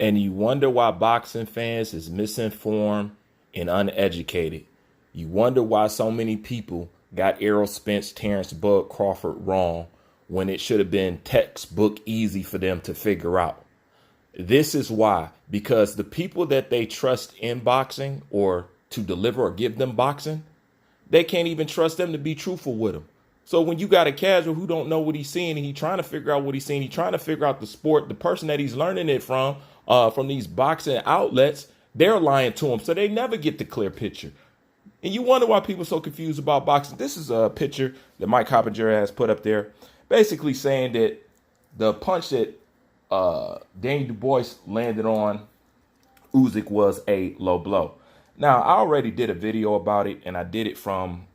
And you wonder why boxing fans is misinformed and uneducated. You wonder why so many people got Errol Spence, Terrence Bud Crawford wrong when it should have been textbook easy for them to figure out. This is why, because the people that they trust in boxing or to deliver or give them boxing, they can't even trust them to be truthful with them. So when you got a casual who don't know what he's seeing and he's trying to figure out what he's seeing, he's trying to figure out the sport, the person that he's learning it from these boxing outlets, they're lying to him. So they never get the clear picture. And you wonder why people are so confused about boxing. This is a picture that Mike Coppinger has put up there, basically saying that the punch that Danny Du Bois landed on Usyk was a low blow. Now, I already did a video about it, and I did it from,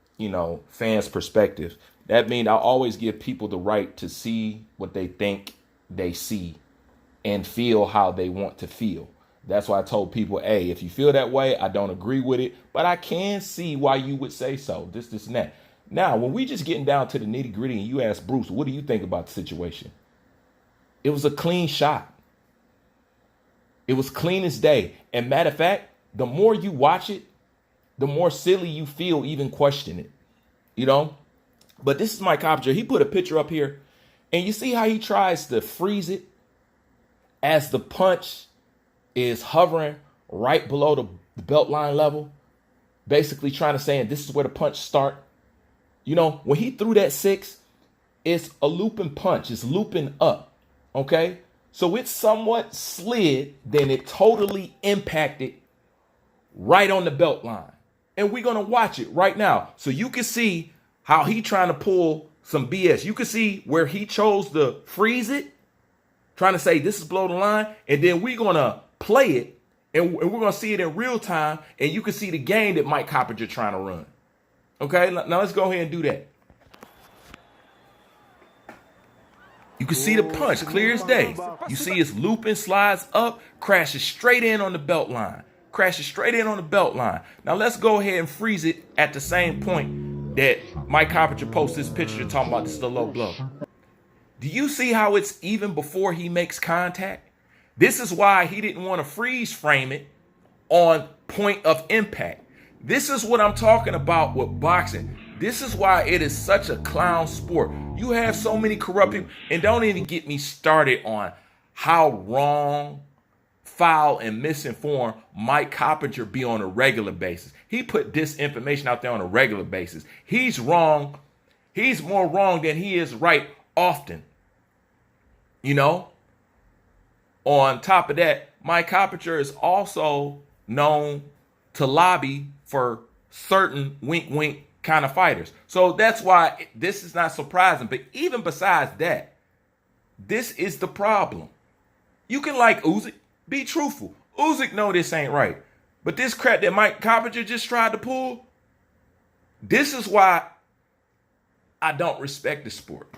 fans' perspective. That means I always give people the right to see what they think they see and feel how they want to feel. That's why I told people, hey, if you feel that way, I don't agree with it, but I can see why you would say so, this, and that. Now, when we just getting down to the nitty gritty and you ask Bruce, what do you think about the situation? It was a clean shot. It was clean as day. And matter of fact, the more you watch it, the more silly you feel even question it, But this is Mike Coppinger. He put a picture up here, and you see how he tries to freeze it as the punch is hovering right below the belt line level, basically trying to say, this is where the punch start. When he threw that 6, it's a looping punch. It's looping up, okay? So it somewhat slid, then it totally impacted right on the belt line. And we're going to watch it right now. So you can see how he trying to pull some BS. You can see where he chose to freeze it, trying to say this is below the line. And then we're going to play it, and we're going to see it in real time. And you can see the game that Mike Coppinger trying to run. Okay, now let's go ahead and do that. You can see the punch clear as day. You see it's looping, slides up, crashes straight in on the belt line. Crashes straight in on the belt line. Now let's go ahead and freeze it at the same point that Mike Coppinger posts this picture talking about this is the low blow. Do you see how it's even before he makes contact? This is why he didn't want to freeze frame it on point of impact. This is what I'm talking about with boxing. This is why it is such a clown sport. You have so many corrupt people, and don't even get me started on how wrong, foul, and misinformed Mike Coppinger be on a regular basis. He put disinformation out there on a regular basis. He's wrong. He's more wrong than he is right often. On top of that, Mike Coppinger is also known to lobby for certain wink kind of fighters. So that's why this is not surprising. But even besides that, this is the problem. You can like Usyk, be truthful. Usyk know this ain't right. But this crap that Mike Coppinger just tried to pull, this is why I don't respect the sport.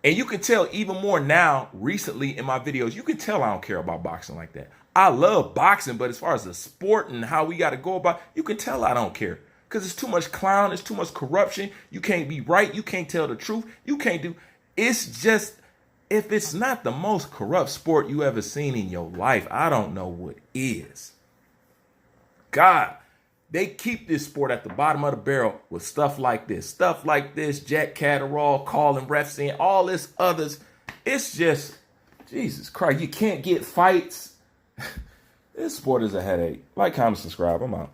And you can tell even more now, recently in my videos, you can tell I don't care about boxing like that. I love boxing, but as far as the sport and how we got to go about, you can tell I don't care. Because it's too much clown, it's too much corruption. You can't be right, you can't tell the truth, you can't do. It's just, if it's not the most corrupt sport you ever seen in your life, I don't know what is. God, they keep this sport at the bottom of the barrel with stuff like this. Jack Catterall calling refs in, all this others. It's just, Jesus Christ, you can't get fights. This sport is a headache. Like, comment, subscribe. I'm out.